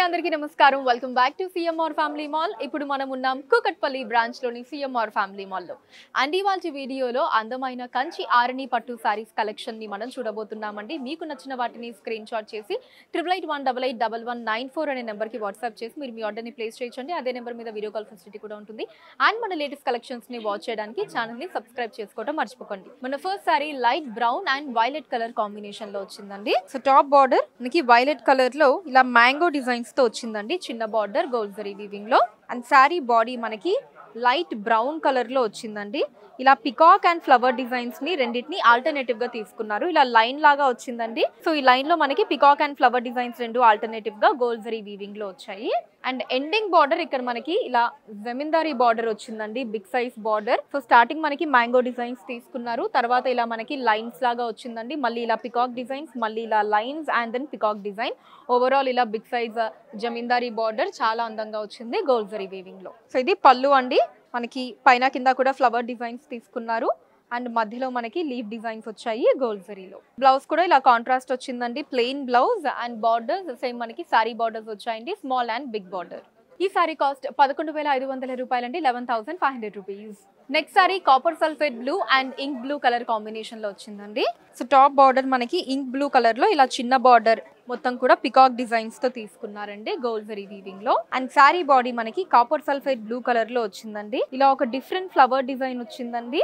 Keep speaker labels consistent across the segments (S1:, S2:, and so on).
S1: అందరికీ నమస్కారం. Welcome back to CMR family mall. ఇప్పుడు మనం ఉన్నాం కూకట్పల్లి బ్రాంచ్ లోని సిఎంఆర్ ఫ్యామిలీ మాల్ లో. అండ్ ఇవాల్టి వీడియోలో అందమైన కంచి ఆరణి పట్టు సారీస్ కలెక్షన్ ని మనం చూడబోతున్నామండి. మీకు నచ్చిన వాటిని స్క్రీన్ షాట్ చేసి 8818881194 అనే నెంబర్ కి వాట్సాప్ చేసి మీరు మీ ఆర్డర్ ని ప్లేస్ చేయొచ్చండి. అదే నెంబర్ మీద వీడియో కాల్ ఫెసిలిటీ కూడా ఉంటుంది. అండ్ మన లేటెస్ట్ కలెక్షన్స్ ని వాచ్ చేయడానికి ఛానల్ ని సబ్స్క్రైబ్ చేసుకోవడం మర్చిపోకండి. మన first sorry light brown and violet colour combination లో వచ్చిందండి. సో టాప్ బార్డర్ మనకి వైలెట్ కలర్ లో ఇలా మ్యాంగో డిజైన్స్ తో వచ్చిందండి. చిన్న బార్డర్ గోల్డ్ జరీ వీవింగ్ లో. అండ్ శారీ బాడీ మనకి లైట్ బ్రౌన్ కలర్ లో వచ్చిందండి. ఇలా పికాక్ అండ్ ఫ్లవర్ డిజైన్స్ ని రెండింటిని ఆల్టర్నేటివ్ గా తీసుకున్నారు. ఇలా లైన్ లాగా వచ్చిందండి. సో ఈ లైన్ లో మనకి పికాక్ అండ్ ఫ్లవర్ డిజైన్స్ రెండు ఆల్టర్నేటివ్ గా గోల్డ్ జరీ వీవింగ్ లో వచ్చాయి. అండ్ ఎండింగ్ బార్డర్ ఇక్కడ మనకి ఇలా జమీందారీ బార్డర్ వచ్చిందండి. Big size border. So starting మనకి మ్యాంగో డిజైన్స్ తీసుకున్నారు. తర్వాత ఇలా మనకి లైన్స్ లాగా వచ్చిందండి. మళ్ళీ ఇలా పికాక్ డిజైన్స్, మళ్ళీ ఇలా lines and then peacock design. Overall ఇలా బిగ్ సైజ్ జమీందారీ బార్డర్ చాలా అందంగా వచ్చింది గోల్డ్ జరీ వీవింగ్ లో. సో ఇది పళ్ళు అండి. మనకి పైన కింద కూడా ఫ్లవర్ డిజైన్స్ తీసుకున్నారు. అండ్ మధ్యలో మనకి లీఫ్ డిజైన్స్ వచ్చాయి గోల్డ్ జరీలో. బ్లౌజ్ కూడా ఇలా కాంట్రాస్ట్ వచ్చిందండి. Plain blouse and borders same మనకి సారీ బార్డర్స్ వచ్చాయండి. Small and big border. ఈ సారీ కాస్ట్ 11,500 రూపాయలండి. 11,500 rupees. Next sari copper sulphate blue and ink blue colour combination లో వచ్చిందండి. సో టాప్ బార్డర్ మనకి ఇంక్ బ్లూ కలర్ లో ఇలా చిన్న బార్డర్ మొత్తం కూడా పికాక్ డిజైన్స్ తో తీసుకున్నారండి గోల్డ్ జరీ వీవింగ్ లో. అండ్ సారీ బాడీ మనకి కాపర్ సల్ఫేట్ బ్లూ కలర్ లో వచ్చిందండి. ఇలా ఒక డిఫరెంట్ ఫ్లవర్ డిజైన్ వచ్చిందండి.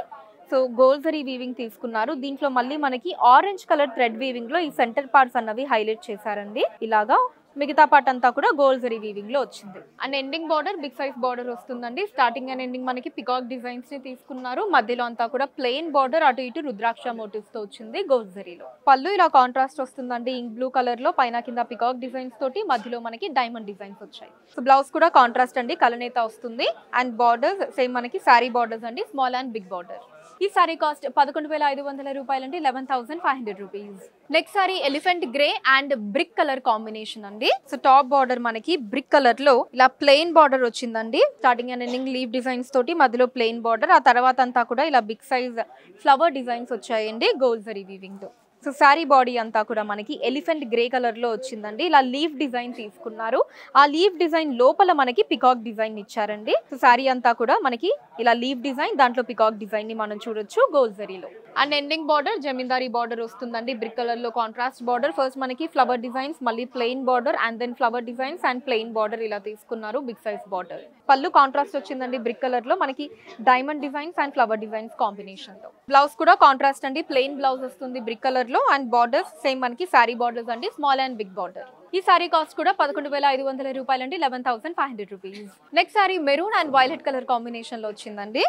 S1: సో గోల్డ్ జరీ వీవింగ్ తీసుకున్నారు. దీంట్లో మళ్ళీ మనకి ఆరెంజ్ కలర్ థ్రెడ్ వీవింగ్ లో ఈ సెంటర్ పార్ట్స్ అన్నవి హైలైట్ చేశారండి. ఇలాగా మిగతా పార్ట్ అంతా కూడా గోల్డ్ జరీ వీవింగ్ లో వచ్చింది. And ending border big size border వస్తుందండి. స్టార్టింగ్ అండ్ ఎండింగ్ మనకి పికాక్ డిజైన్స్ ని తీసుకున్నారు. మధ్యలో అంతా కూడా ప్లెయిన్ బార్డర్, అటు ఇటు రుద్రాక్ష మోటివ్స్ తో వచ్చింది గోల్డ్ జరీలో. పళ్ళు ఇలా కాంట్రాస్ట్ వస్తుందండి. ఇంక్ బ్లూ కలర్ లో పైన కింద పికాక్ డిజైన్స్ తోటి మధ్యలో మనకి డైమండ్ డిజైన్స్ వచ్చాయి. సో బ్లౌజ్ కూడా కాంట్రాస్ట్ అండి, కలనేత వస్తుంది. అండ్ బార్డర్స్ సేమ్ మనకి సారీ బార్డర్స్ అండి, స్మాల్ అండ్ బిగ్ బార్డర్. ఈ సారీ కాస్ట్ 11,500 రూపాయలండి. 11,500 rupees. Next sorry elephant grey and brick colour combination అండి. సో టాప్ బార్డర్ మనకి బ్రిక్ కలర్ లో ఇలా ప్లెయిన్ బార్డర్ వచ్చిందండి. Starting and ending leave designs తోటి మధ్యలో ప్లెయిన్ బార్డర్. ఆ తర్వాత అంతా కూడా ఇలా బిగ్ సైజ్ ఫ్లవర్ డిజైన్స్ వచ్చాయండి గోల్డ్ జరీ వీవింగ్ తో. సో శారీ బాడీ అంతా కూడా మనకి ఎలిఫెంట్ గ్రే కలర్ లో వచ్చిందండి. ఇలా లీఫ్ డిజైన్ తీసుకున్నారు. ఆ లీఫ్ డిజైన్ లోపల మనకి పికాక్ డిజైన్ ఇచ్చారండి. సో శారీ అంతా కూడా మనకి ఇలా లీఫ్ డిజైన్, దాంట్లో పికాక్ డిజైన్ ని మనం చూడొచ్చు గోల్డ్ జరీలో. And ending border zamindari border వస్తుందండి. బ్రిక్ కలర్ లో కాంట్రాస్ట్ బార్డర్. ఫస్ట్ మనకి ఫ్లవర్ డిజైన్స్, మళ్ళీ plain border and then flower designs and plain border ఇలా తీసుకున్నారు. Big size border. పళ్ళు కాంట్రాస్ట్ వచ్చిందండి. బ్రిక్ కలర్ లో మనకి diamond designs and flower designs combination తో. బ్లౌజ్ కూడా కాంట్రాస్ట్ అండి. ప్లెయిన్ బ్లౌజ్ వస్తుంది బ్రిక్ కలర్ లో. అండ్ బార్డర్స్ సేమ్ మనకి సారీ బార్డర్స్ అండి, స్మాల్ అండ్ బిగ్ బార్డర్. ఈ సారీ కాస్ట్ కూడా 11,500 రూపాయలండి. 11,500 rupees. Next sorry maroon and violet colour combination లో వచ్చిందండి.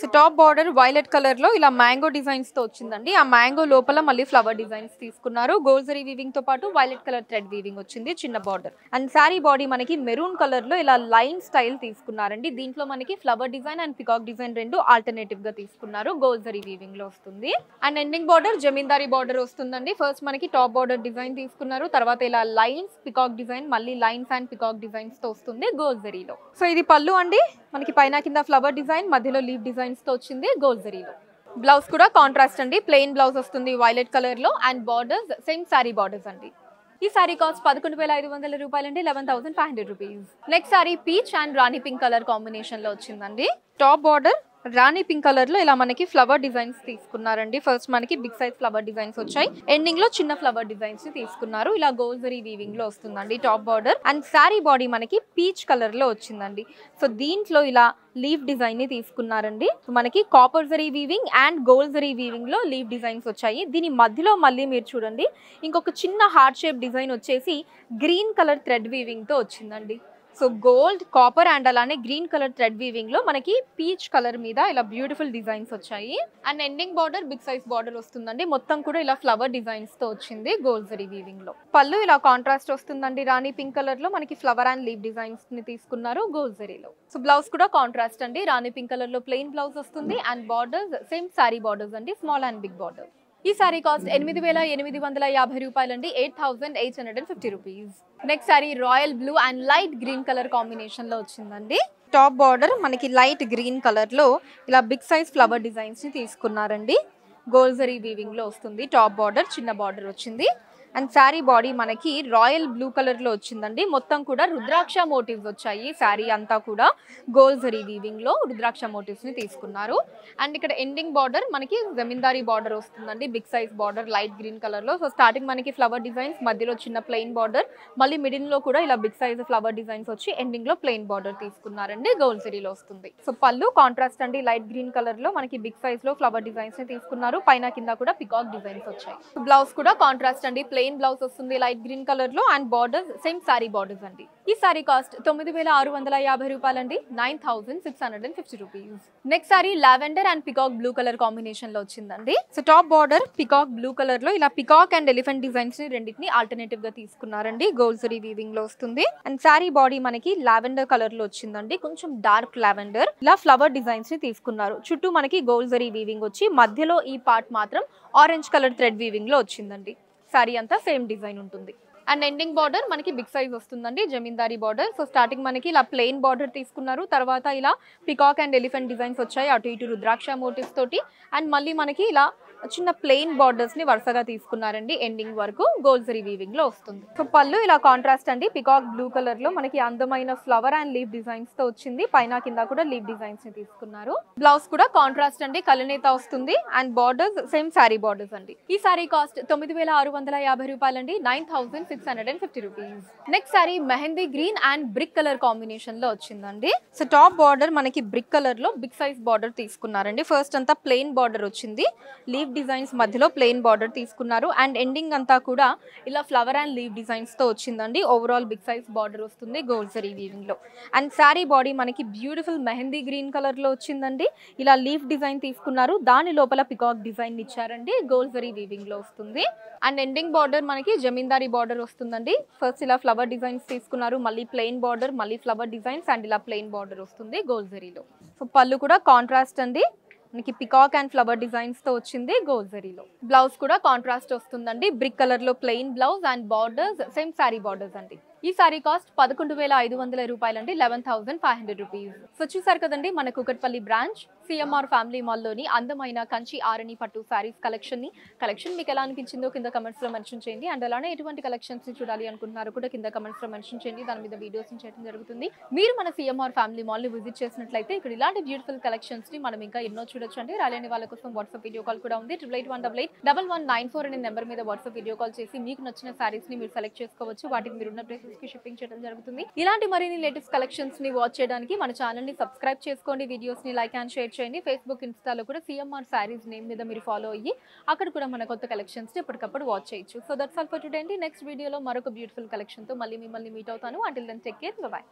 S1: So top border violet colour లో ఇలా మ్యాంగో డిజైన్స్ తో వచ్చిందండి. ఆ మ్యాంగో లోపల మళ్ళీ ఫ్లవర్ డిజైన్స్ తీసుకున్నారు. గోల్డ్ జరీ వీవింగ్ తో పాటు వైలెట్ కలర్ థ్రెడ్ వీవింగ్ వచ్చింది, చిన్న బార్డర్. అండ్ సారీ బాడీ మనకి మెరూన్ కలర్ లో ఇలా లైన్ స్టైల్ తీసుకున్నారండి. దీంట్లో మనకి flower design and peacock design రెండు ఆల్టర్నేటివ్ గా తీసుకున్నారు. గోల్డ్ జరీ వీవింగ్ లో వస్తుంది. And ending border zamindari border వస్తుందండి. ఫస్ట్ మనకి టాప్ బార్డర్ డిజైన్ తీసుకున్నారు. తర్వాత ఇలా లైన్స్, పికాక్ డిజైన్, మళ్ళీ లైన్స్ అండ్ పికాక్ డిజైన్స్ తో వస్తుంది గోల్డ్ జరీలో. సో ఇది పళ్ళు అండి. మనకి పైన కింద ఫ్లవర్ డిజైన్, మధ్యలో లీఫ్ డిజైన్స్ తో వచ్చింది గోల్డ్ జరీలో. బ్లౌజ్ కూడా కాంట్రాస్ట్ అండి. ప్లెయిన్ బ్లౌజ్ వస్తుంది వైలెట్ కలర్ లో. And borders same sorry borders అండి. ఈ సారీ కాస్ట్ 11,500 రూపాయలండి. 11,500 rupees. Next sorry peach and Rani pink colour combination లో వచ్చిందండి. టాప్ బార్డర్ రాణి పింక్ కలర్ లో ఇలా మనకి ఫ్లవర్ డిజైన్స్ తీసుకున్నారండి. ఫస్ట్ మనకి బిగ్ సైజ్ ఫ్లవర్ డిజైన్స్ వచ్చాయి. ఎండింగ్ లో చిన్న ఫ్లవర్ డిజైన్స్ తీసుకున్నారు. ఇలా గోల్డ్ జరీ వీవింగ్ లో వస్తుందండి top border. And sorry body మనకి పీచ్ కలర్ లో వచ్చిందండి. సో దీంట్లో ఇలా లీఫ్ డిజైన్ ని తీసుకున్నారండి. మనకి copper zari weaving and gold zari weaving లో లీఫ్ డిజైన్స్ వచ్చాయి. దీని మధ్యలో మళ్ళీ మీరు చూడండి ఇంకొక చిన్న హార్ట్ షేప్ డిజైన్ వచ్చేసి గ్రీన్ కలర్ థ్రెడ్ వీవింగ్ తో వచ్చిందండి. సో గోల్డ్, కాపర్ అండ్ అలానే గ్రీన్ కలర్ థ్రెడ్ వీవింగ్ లో మనకి పీచ్ కలర్ మీద ఇలా బ్యూటిఫుల్ డిజైన్స్ వచ్చాయి. And ending border big size border వస్తుందండి. మొత్తం కూడా ఇలా ఫ్లవర్ డిజైన్స్ తో వచ్చింది గోల్డ్ జరీ వీవింగ్ లో. పళ్ళు ఇలా కాంట్రాస్ట్ వస్తుందండి. రాణి పింక్ కలర్ లో మనకి ఫ్లవర్ అండ్ లీఫ్ డిజైన్స్ ని తీసుకున్నారు గోల్డ్ జరీలో. సో బ్లౌజ్ కూడా కాంట్రాస్ట్ అండి. రాణి పింక్ కలర్ లో ప్లెయిన్ బ్లౌజ్ వస్తుంది. And borders same sorry borders అండి, స్మాల్ అండ్ బిగ్ బార్డర్. ఈ సారీ కాస్ట్ 8,850 రూపాయలండి. 8,850 rupees. Next sorry royal blue and light green colour combination లో వచ్చిందండి. టాప్ బార్డర్ మనకి లైట్ గ్రీన్ కలర్ లో ఇలా బిగ్ సైజ్ ఫ్లవర్ డిజైన్స్ ని తీసుకున్నారండి. గోల్డ్ జరీ వీవింగ్ లో వస్తుంది. టాప్ బార్డర్ చిన్న బార్డర్ వచ్చింది. అండ్ శారీ బాడీ మనకి రాయల్ బ్లూ కలర్ లో వచ్చిందండి. మొత్తం కూడా రుద్రాక్ష మోటివ్స్ వచ్చాయి. శారీ అంతా కూడా గోల్డ్ జరీ వీవింగ్ లో రుద్రాక్ష మోటివ్స్ ని తీసుకున్నారు. అండ్ ఇక్కడ ఎండింగ్ బార్డర్ మనకి జమీందారీ బార్డర్ వస్తుందండి. Big size border light green colour లో. సో స్టార్టింగ్ మనకి ఫ్లవర్ డిజైన్స్, మధ్యలో చిన్న ప్లెయిన్ బార్డర్, మళ్ళీ మిడిల్ లో కూడా ఇలా బిగ్ సైజ్ ఫ్లవర్ డిజైన్స్ వచ్చి ఎండింగ్ లో ప్లెయిన్ బార్డర్ తీసుకున్నారండి. గోల్డ్ జరీలో వస్తుంది. సో పళ్ళు కాంట్రాస్ట్ అండి, లైట్ గ్రీన్ కలర్ లో మనకి బిగ్ సైజ్ లో ఫ్లవర్ డిజైన్స్ ని తీసుకున్నారు. పైన కింద కూడా పికాక్ డిజైన్స్ వచ్చాయి. బ్లౌజ్ కూడా కాంట్రాస్ట్ అండి, ప్లెయిన్ బ్లౌజ్ వస్తుంది లైట్ గ్రీన్ కలర్ లో. And borders same sorry borders అండి. ఈ సారీ కాస్ట్ 9650 రూపాయలండి, 9650 rupees. Next sorry lavender and peacock blue colour combination లో వచ్చిందండి. So top border peacock blue colour లో ఇలా పికాక్ అండ్ ఎలిఫెంట్ డిజైన్స్ ని రెండింటిని ఆల్టర్నేటివ్ గా తీసుకున్నారండి. గోల్డ్ జరీ వీవింగ్ లో వస్తుంది. అండ్ సారీ బాడీ మనకి లావెండర్ కలర్ లో వచ్చిందండి, కొంచెం డార్క్ లావెండర్. ఇలా ఫ్లవర్ డిజైన్స్ ని తీసుకున్నారు. చుట్టూ మనకి గోల్డ్ జరీ వీవింగ్ వచ్చి మధ్యలో ఈ పార్ట్ మాత్రం ఆరెంజ్ కలర్ థ్రెడ్ వీవింగ్ లో వచ్చిందండి. సారీ అంతా సేమ్ డిజైన్ ఉంటుంది. అండ్ ఎండింగ్ బార్డర్ మనకి బిగ్ సైజ్ వస్తుందండి, జమీందారీ బార్డర్. సో స్టార్టింగ్ మనకి ఇలా ప్లెయిన్ బార్డర్ తీసుకున్నారు. తర్వాత ఇలా పికాక్ అండ్ ఎలిఫెంట్ డిజైన్స్ వచ్చాయి, అటు ఇటు రుద్రాక్ష మోటివ్స్ తోటి. అండ్ మళ్ళీ మనకి ఇలా చిన్న ప్లెయిన్ బార్డర్స్ ని వరుసగా తీసుకున్నారండి. ఎండింగ్ వరకు గోల్డ్ జరీ వీవింగ్ లో వస్తుంది. సో పళ్ళు ఇలా కాంట్రాస్ట్ అండి, పికాక్ బ్లూ కలర్ లో మనకి అందమైన ఫ్లవర్ అండ్ లీవ్ డిజైన్స్ తో వచ్చింది. పైన కింద కూడా లీవ్ డిజైన్స్ ని తీసుకున్నారు. బ్లౌజ్ కూడా కాంట్రాస్ట్ అండి, కలనేత వస్తుంది. And borders same sorry borders అండి. ఈ సారీ కాస్ట్ 9650 రూపాయలండి, 9650 rupees. Next sorry mehndi green and brick colour combination లో వచ్చిందండి. సో టాప్ బార్డర్ మనకి బ్రిక్ కలర్ లో బిగ్ సైజ్ బార్డర్ తీసుకున్నారండి. ఫస్ట్ అంతా ప్లెయిన్ బార్డర్ వచ్చింది, లీవ్ డిజైన్స్ మధ్యలో ప్లెయిన్ బార్డర్ తీసుకున్నారు. అండ్ ఎండింగ్ అంతా కూడా ఇలా ఫ్లవర్ అండ్ లీవ్ డిజైన్స్ తో వచ్చిందండి. ఓవరాల్ బిగ్ సైజ్ బార్డర్ వస్తుంది గోల్డ్ జరీ వీవింగ్ లో. అండ్ శారీ బాడీ మనకి బ్యూటిఫుల్ మెహందీ గ్రీన్ కలర్ లో వచ్చిందండి. ఇలా లీఫ్ డిజైన్ తీసుకున్నారు, దాని లోపల పికాక్ డిజైన్ ఇచ్చారండి. గోల్డ్ జరీ వీవింగ్ లో వస్తుంది. అండ్ ఎండింగ్ బార్డర్ మనకి జమీందారీ బార్డర్ వస్తుందండి. ఫస్ట్ ఇలా ఫ్లవర్ డిజైన్స్ తీసుకున్నారు, మళ్ళీ ప్లెయిన్ బార్డర్, మళ్ళీ ఫ్లవర్ డిజైన్స్ అండ్ ఇలా ప్లెయిన్ బార్డర్ వస్తుంది గోల్డ్ జరీలో. సో పళ్ళు కూడా కాంట్రాస్ట్ అండి, మనకి పికాక్ అండ్ ఫ్లవర్ డిజైన్స్ తో వచ్చింది గోల్డ్ జరీలో. బ్లౌజ్ కూడా కాంట్రాస్ట్ వస్తుందండి, బ్రిక్ కలర్ లో plain blouse and borders same sorry borders అండి. ఈ సారీ కాస్ట్ 11500 రూపాయలండి, 11500 రూపీస్. సో చూసారు కదండి మన Kukatpally branch CMR family mall లోని అందమైన కంచి ఆరణి పట్టు సారీస్ కలెక్షన్ మీకు ఎలా అనిపించిందో కింద కమెంట్స్ లో మెన్షన్ చేయండి. అండ్ అలానే ఎటువంటి కలెక్షన్స్ ని చూడాలి అనుకుంటున్నారో కూడా కింద కమెంట్స్ లో మెన్షన్ చేయండి, దాని మీద వీడియోస్ చేయడం జరుగుతుంది. మీరు మన సిఎంఆర్ ఫ్యామిలీ మాల్ ని విజిట్ చేసినట్లయితే ఇక్కడ ఇలాంటి బ్యూటిఫుల్ కలెక్షన్స్ ని మనం ఇంకా ఎన్నో చూడొచ్చు అండి. రాలేని వాళ్ళ కోసం వాట్సాప్ వీడియో కాల్ కూడా ఉంది. 8818881194 అనే నెంబర్ మీద వాట్సాప్ వీడియో కాల్ చేసి మీకు నచ్చిన సారీస్ ని మీరు సెలెక్ట్ చేసుకోవచ్చు. వాటికి మీరు ఉన్న ప్లేసెస్ కి షిప్పింగ్ చేయడం జరుగుతుంది. ఇలాంటి మరిన్ని లేటెస్ట్ కలెక్షన్స్ ని వాచ్ చేయడానికి మన ఛానల్ ని సబ్స్క్రైబ్ చేసుకోండి, వీడియోస్ ని లైక్ అండ్ షేర్ చేయండి. ఫేస్బుక్, ఇన్స్టాలో కూడా సిఎంఆర్ సారీస్ నేమ్ మీద మీరు ఫాలో అయ్యి అక్కడ కూడా మన కొత్త కలెక్షన్స్ ని ఎప్పటికప్పుడు వాచ్ చేయొచ్చు. So that's all for today అండి. నెక్స్ట్ వీడియోలో మరొక బ్యూటిఫుల్ కలెక్షన్ తో మళ్ళీ మిమ్మల్ని మీట్ అవుతాను. Until then take care, bye by.